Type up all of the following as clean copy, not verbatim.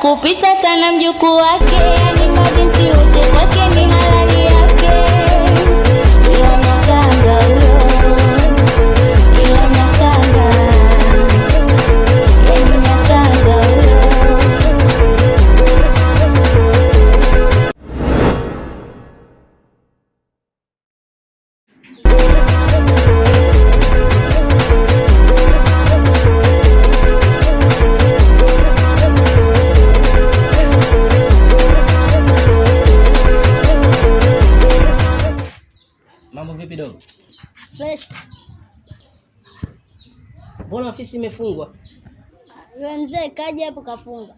kupita tana mjukuu wake, yani mabinti wote kwake ni halali yake. Ila Nyakanga huyo, ila Nyakanga, yani Nyakanga huyo. Mambo vipi dogo? Fresh. Mbona ofisi imefungwa? Yule mzee kaja hapo kafunga.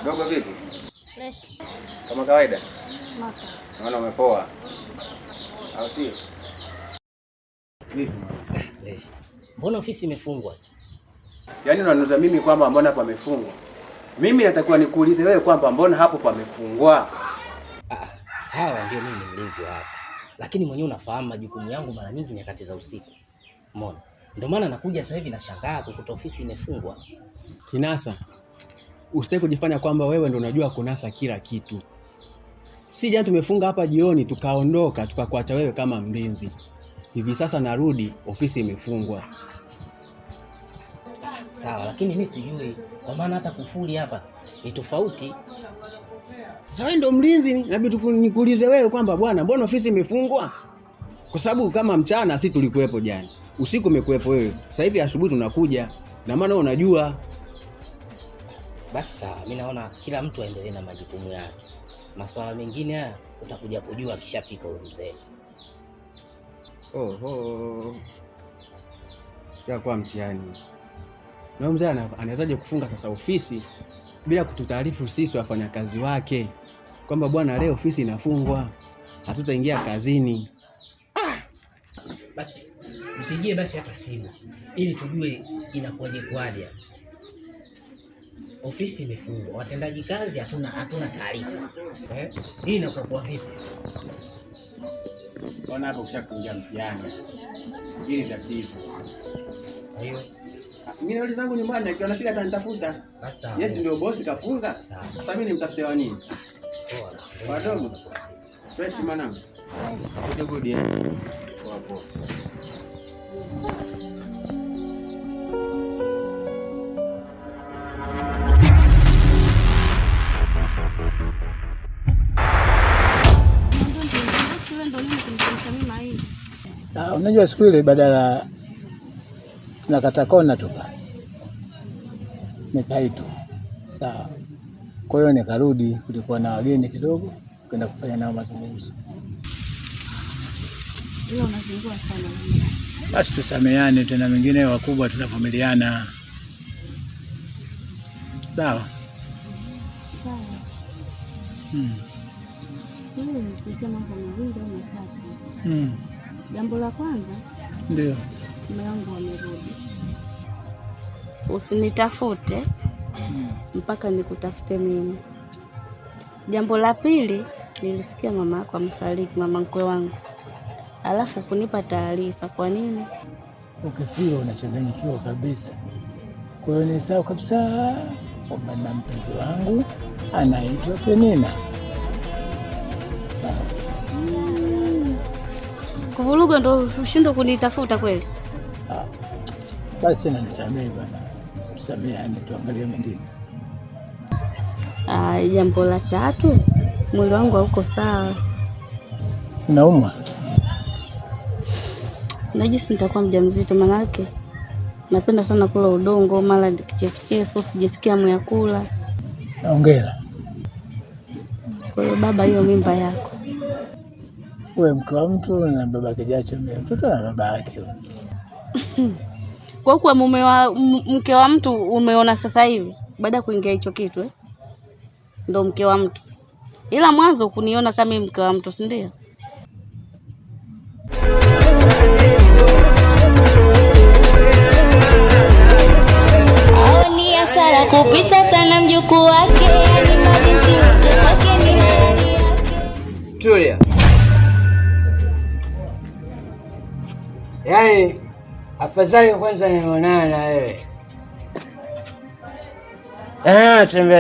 Dogo vipi? Fresh. Kama kawaida? Maka. Naona umepoa. Au si? Vipi? Mbona ofisi imefungwa? Yaani unanuza mimi kwamba mbona pamefungwa? Mimi natakiwa nikuulize wewe kwamba mbona hapo pamefungwa? Sawa, ndio mimi ni mlinzi hapa. Lakini mwenyewe unafahamu majukumu yangu mara nyingi nyakati za usiku. Umeona? Ndio maana nakuja sasa hivi nashangaa kukuta ofisi imefungwa. Kinasa, usitaki kujifanya kwamba wewe ndio unajua kunasa kila kitu. Si jana tumefunga hapa jioni tukaondoka tukakuacha wewe kama mlinzi. Hivi sasa narudi ofisi imefungwa. Sawa, lakini mimi sijui kwa maana hata kufuli hapa ni tofauti. Sasa wewe ndio mlinzi, inabidi nikuulize wewe kwamba bwana, mbona ofisi imefungwa? Kwa sababu kama mchana sisi tulikuwepo jana. Usiku umekuwepo wewe. Sasa hivi asubuhi tunakuja. Na maana unajua. Basi sawa, mimi naona kila mtu aendelee na majukumu yake. Masuala mengine haya utakuja kujua akishafika huyo mzee. Oho. Ya kwa mtihani. Na mzee anawezaje kufunga sasa ofisi bila kututaarifu sisi wafanyakazi wake kwamba bwana leo ofisi inafungwa, hatutaingia kazini? Basi mpigie basi hapa simu ili tujue inakuwaje kwaje. Ofisi imefungwa, watendaji kazi hatuna taarifa. Hii inakuwa vipi? Bwana hapo ushakuingia mtihani. Hili tatizo. Hiyo mimi narudi zangu nyumbani, akiona shida atanitafuta. Sasa Yes, ndio bosi kafunga. Sasa mimi nimtafute wa nini? Poa. Wadogo. Fresh mwanangu. Good good ya. Poa poa. Unajua siku ile badala tunakata kona tu pale. Nikaitu. Sawa. Kwa hiyo nikarudi, kulikuwa na wageni kidogo, kwenda kufanya nao mazungumzo. Leo unazungua sana. Basi tusameane, tena mengine wakubwa tunavumiliana. Sawa. Sawa. Sisi ni mambo mawili au matatu. Jambo la kwanza ndio mume wangu amerudi. Usinitafute mpaka nikutafute mimi. Jambo la pili, nilisikia mama yako amefariki, mama mkwe wangu. Alafu kunipa taarifa. Kwa nini? Ukifika unachanganyikiwa kabisa. Kwa hiyo ni sawa kabisa kwamba na mpenzi wangu anaitwa Penina. Kuvuruga ndo ushindo kunitafuta kweli? Basi na nisamehe bwana. Tusameheane, tuangalie mengine. Jambo la tatu, mwili wangu hauko sawa. Unaumwa? Najisi nitakuwa mjamzito, manake napenda sana kula udongo, mara kichefuchefu, sijisikia hamu ya kula. Hongera. Kwa hiyo baba, hiyo mimba yako. Wewe mke wa mtu na baba kijacho mtoto na baba yake. Kwa kuwa mke wa mtu umeona sasa hivi baada ya kuingia hicho kitu ndo mke wa mtu. ila mwanzo kuniona kama mke wa mtu, si ndio? Aoni hasara kupita tana mjukuu wake, ni mabinti wote kwake ni halali yake. Tulia. Yaani afadhali kwanza nionana na wewe.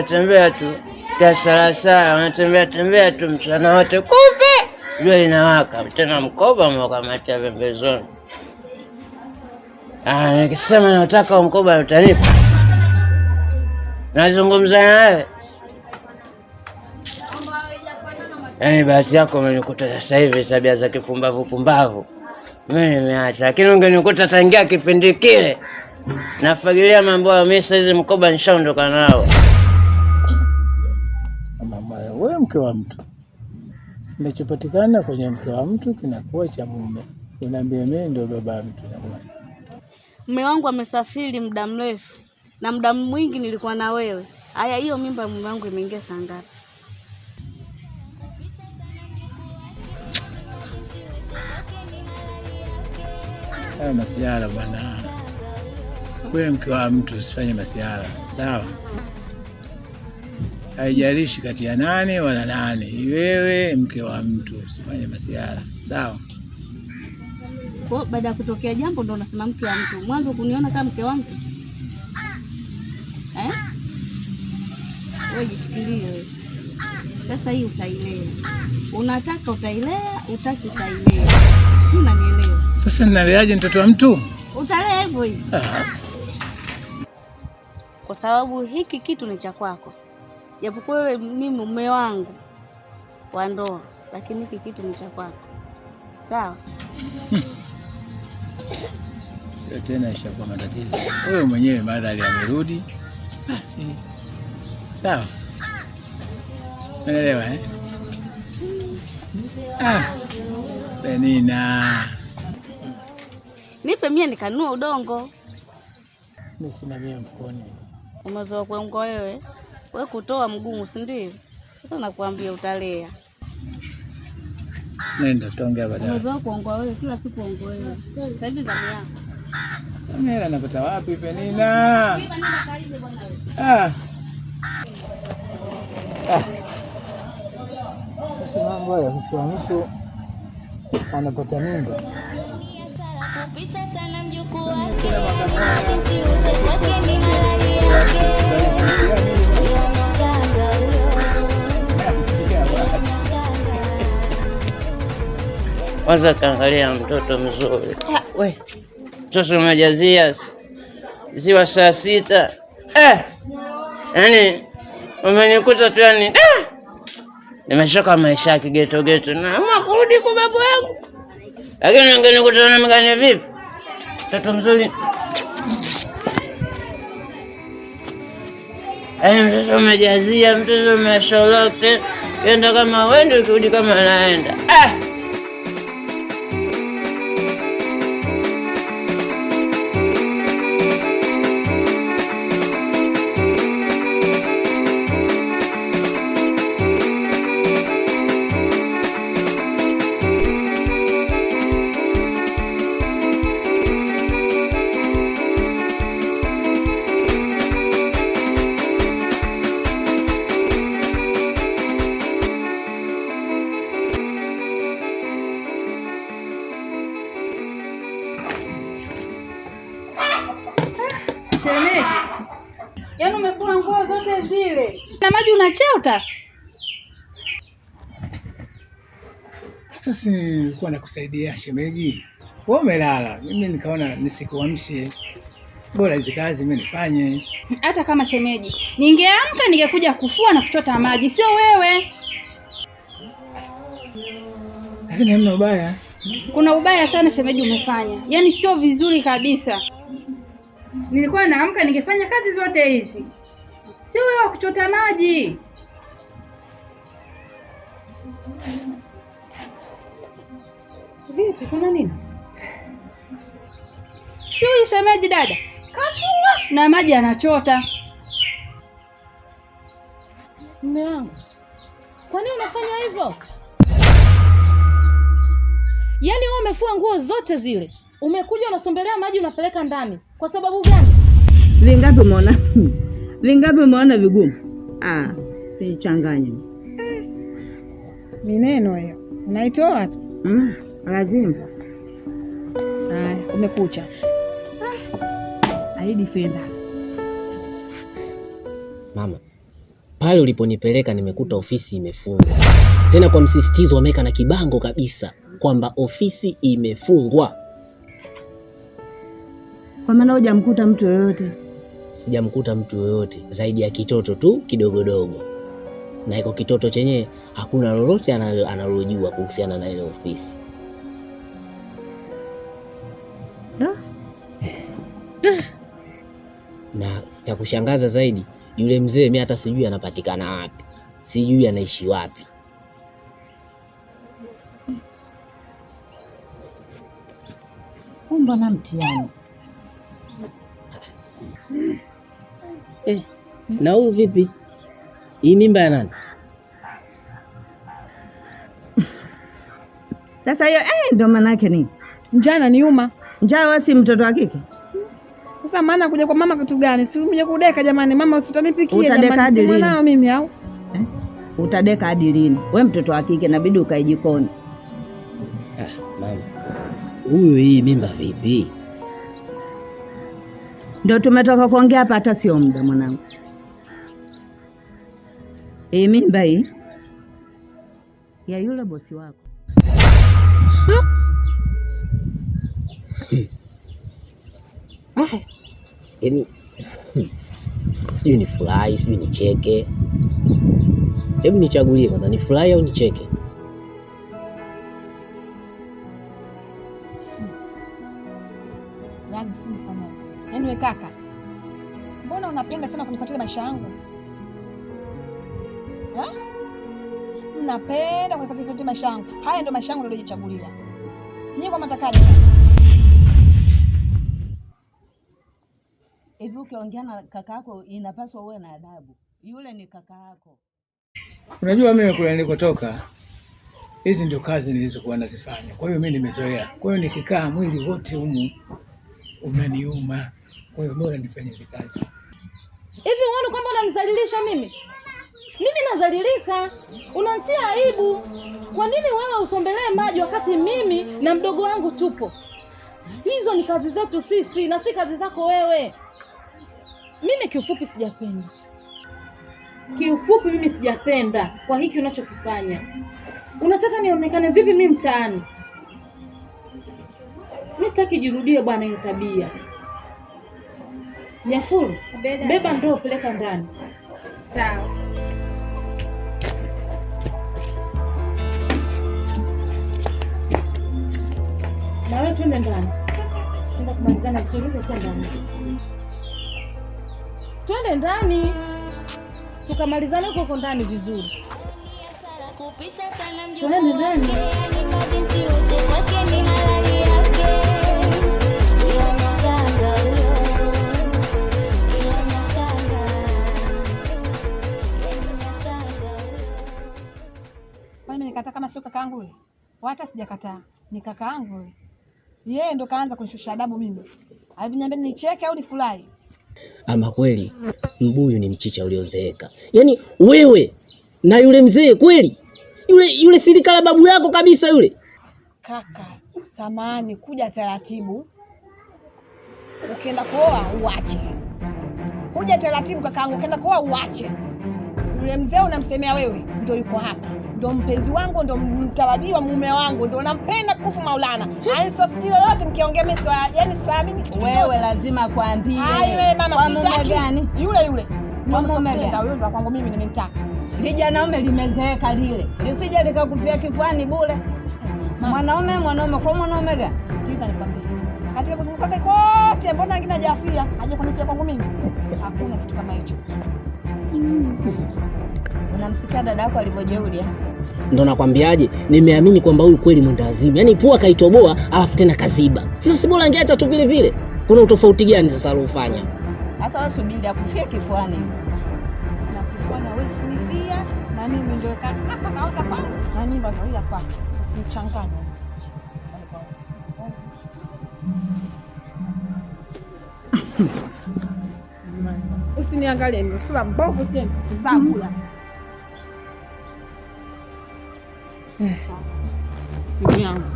Tembea tu. Kasarasara, unatembea tu mchana wote kupe. Jua linawaka, tena mkoba umekamatia pembezoni. Nikisema nataka mkoba utanipa. Nazungumza nawe. Yaani bahati yako umenikuta sasa hivi tabia za kipumbavu. Mimi nimeacha, lakini ungenikuta tangia kipindi kile nafagilia mambo ya mimi, hizi mkoba nishaondoka nao. Mama, wewe mke wa mtu. Kinachopatikana kwenye mke wa mtu kinakuwa cha mume. Unaambia mimi ndio baba mtu na bwana. Mume wangu amesafiri muda mrefu na muda mwingi nilikuwa na wewe. Haya, hiyo mimba ya mume wangu imeingia saa ngapi? Masiara bwana. Wewe mke wa mtu usifanye masiara, sawa? Haijalishi kati ya 8 wala 8. Wewe mke wa mtu usifanye masiara, sawa? Kwa baada ya kutokea jambo ndo unasema mke wa mtu. Mwanzo kuniona kama mke wa mtu. Wewe jishikilie wewe. Sasa hii utailea. Unataka utailea, utaki utailea. Unanielewa? Sasa ninaleaje mtoto wa mtu? Utalea hivyo hivyo. Kwa sababu hiki kitu ni cha kwako. Japokuwa wewe ni mume wangu wa ndoa, lakini hiki kitu ni cha kwako. Sawa? Tena ishakuwa matatizo. Wewe mwenyewe madhali amerudi. Basi. Sawa. Unaelewa Penina. Nipe mie nikanua udongo. Mimi sina mie mfukoni. Umezoea kuongo wewe. Wewe kutoa mgumu, si ndio? Sasa nakwambia utalea. Nenda tongea baadaye. Umezoea kuongo wewe, kila siku ongo wewe. Sasa hivi zamu yako. Samela napata wapi Penina? Sasa mambo ya mtu anapata mimba. Kupita tana mjukuu wake, mabinti wote kwake ni halali yake. Kwanza kaangalia mtoto mzuri. We. Mtoto umejazia ziwa saa 6. Yaani umenikuta tu yani nimeshoka maisha ya kigeto na ama kurudi kwa babu yangu. Lakini ungenikuta na mgani vipi? Mtoto mzuri. Mtoto umejazia, mtoto umesholote. Yenda kama wende ukirudi kama naenda. Yaani umefua nguo zote zile. Na maji unachota. Sasa nilikuwa nakusaidia shemeji. Wewe umelala. Mimi nikaona nisikuamshe. Bora hizo kazi mimi nifanye. Hata kama shemeji, ningeamka ningekuja kufua na kuchota maji, sio wewe. Lakini hamna ubaya. Kuna ubaya sana shemeji umefanya. Yaani sio vizuri kabisa. Nilikuwa naamka ningefanya kazi zote hizi. Sio wewe kuchota maji. Vipi kuna nini? Sio shemeji dada. Kafua na maji anachota. Mume wangu. Kwa nini unafanya hivyo? Yaani wewe umefua nguo zote zile, umekuja unasombelea maji unapeleka ndani. Kwa sababu gani? Vingapi umeona? Vingapi umeona vigumu? Sichanganye. Mineno hiyo. Unaitoa tu? Lazima. Umekucha. Aidi fenda. Mama, pale uliponipeleka nimekuta ofisi imefungwa. Tena kwa msisitizo wameka na kibango kabisa kwamba ofisi imefungwa. Kwa maana hujamkuta mtu yoyote? Sijamkuta mtu yoyote zaidi ya kitoto tu kidogodogo. Na iko kitoto chenye hakuna lolote analojua kuhusiana na ile ofisi. Na cha kushangaza zaidi, yule mzee mimi hata sijui anapatikana wapi. Sijui anaishi wapi. Mbona mtihani? Na huyu vipi? Hii mimba ya nani? Sasa hiyo ndo maana yake nini? Njana niuma. Njaa wasi mtoto wa kike. Sasa maana kuja kwa mama kitu gani? Si kuja kudeka jamani, mama usitanipikie jamani. Si mwanao mimi au? Utadeka hadi lini? Wewe mtoto wa kike inabidi ukae jikoni. Mama. Huyu hii mimba vipi? Ndio tumetoka kuongea hapa, hata sio muda mwanangu. Mimba hii ya yule bosi wako. Yaani sijui ni furahi, sijui ni cheke. Hebu nichagulie kwanza, ni furahi au ni cheke? Yaani si nifanyaje? Yaani wewe kaka, mbona unapenda sana kunifuatilia maisha yangu? Unapenda kunifuatilia maisha yangu. Haya ndio maisha yangu niliyojichagulia. Nyinyi kwa matakaje? Hivi ukiongea na kaka yako inapaswa uwe na adabu. Yule ni kaka yako. Unajua mimi kule nilikotoka, hizi ndio kazi nilizokuwa nazifanya. Kwa hiyo mimi nimezoea. Kwa hiyo nikikaa mwili wote humu unaniuma. Kwa hiyo bora nifanye hizo kazi. Hivi uone kwamba unanizalilisha mimi? Mimi nazalilika? Unanitia aibu. Kwa nini wewe usombelee maji wakati mimi na mdogo wangu tupo? Hizo ni kazi zetu sisi na si kazi zako wewe. Mimi kiufupi sijapenda. Kiufupi mimi sijapenda kwa hiki unachokifanya. Unataka nionekane vipi mimi mtaani? Mimi sitaki jirudie bwana hiyo tabia. Nyafuru, beba ndoo peleka ndani. Sawa. Na wewe twende ndani. Twende kumalizana vizuri kwa ndani. Twende ndani. Tukamalizane huko ndani vizuri. Twende ndani. Mimi nikataa kama sio kaka yangu yule. Hata sijakataa. Ni kaka yangu yule. Yeye ndo kaanza kunishusha adabu mimi. Aliniambia nicheke au nifurahi. Ama kweli mbuyu ni mchicha uliozeeka. Yaani wewe na yule mzee kweli? Yule sirikala babu yako kabisa yule. Kaka, samani kuja taratibu. Ukienda kuoa uache. Kuja taratibu kakaangu, ukienda kuoa uache. Yule mzee unamsemea wewe ndio yuko hapa. Ndio mpenzi wangu, ndio mtarajiwa mume wangu, ndio nampenda kufu Maulana. Alisofiki lolote nikiongea mimi yani siamini kitu chochote. Wewe lazima kwambie. Yule mama sitaki. Gani? Yule. Mama umega. Yule ndo kwangu mimi nimemtaka. Lijanaume limezeeka lile. Lisije likakufia kifuani bure. Mwanaume kwa mwanaume gani? Sikiliza nikwambie. Katika kuzunguka kote mbona wengine hajafia? Haja kunifia kwangu mimi. Hakuna kitu kama hicho. Unamsikia dada yako alivyojeuri? Ndo nakwambiaje, nimeamini kwamba huyu kweli mwendawazimu. Yaani pua kaitoboa alafu tena kaziba. Sasa si bora angeacha tu vile vile. Kuna utofauti gani sasa alofanya? Sasa wewe subiri akufie kifuani. Kifuani hawezi kunifia na mimi ndio hapa naoza pa na mimba ndio hapa. Usichanganye. Usiniangalie mimi sura mbovu sio zabula. Simu yangu.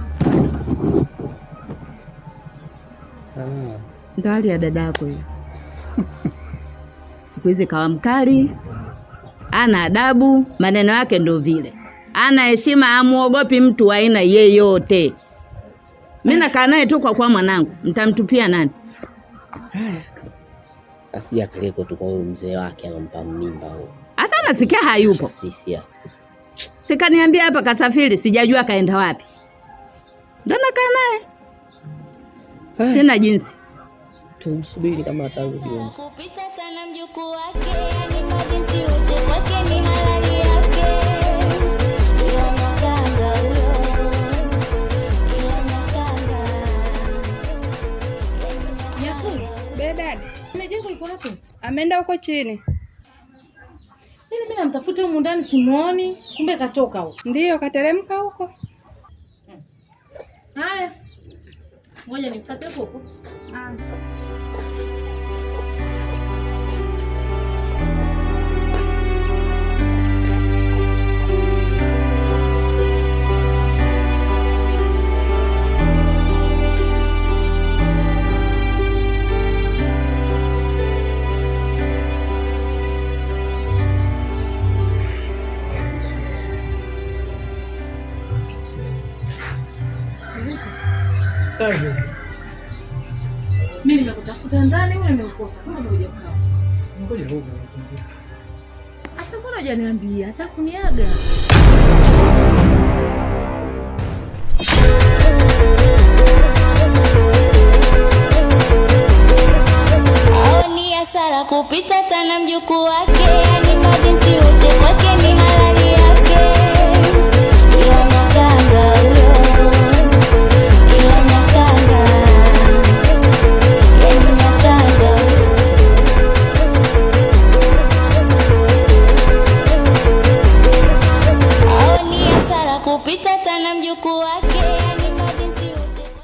Ngali ya dada yako hiyo. Siku hizi kawa mkali, ana adabu, maneno yake ndio vile. Ana heshima, hamuogopi mtu wa aina yeyote. Mimi nakaa naye tu kwa mwanangu, mtamtupia nani? Asija peleko tu kwa huyo mzee wake anampa mimba huo. Asa nasikia hayupo. Sisi hapa. Sikaniambia hapa kasafiri, sijajua kaenda wapi. Ndio nakaa naye. Sina jinsi. Tumsubiri kama atarudi. Kupita tana mjukuu wake, yani mabinti wote kwake ni halali yake. Ila makanga huyo, ila makanga. Nyakuni, bedad. Mejeko yuko wapi? Ameenda huko chini. Mimi namtafuta huko ndani simuoni, kumbe katoka huko. Ndio kateremka huko. Haya. Ngoja nipate huko. Mimi nimekutafuta ndani wewe nimeukosa. Kama umekuja kwa. Ngoja huko. Hata mbona hujaniambia hata kuniaga? Ni hasara kupita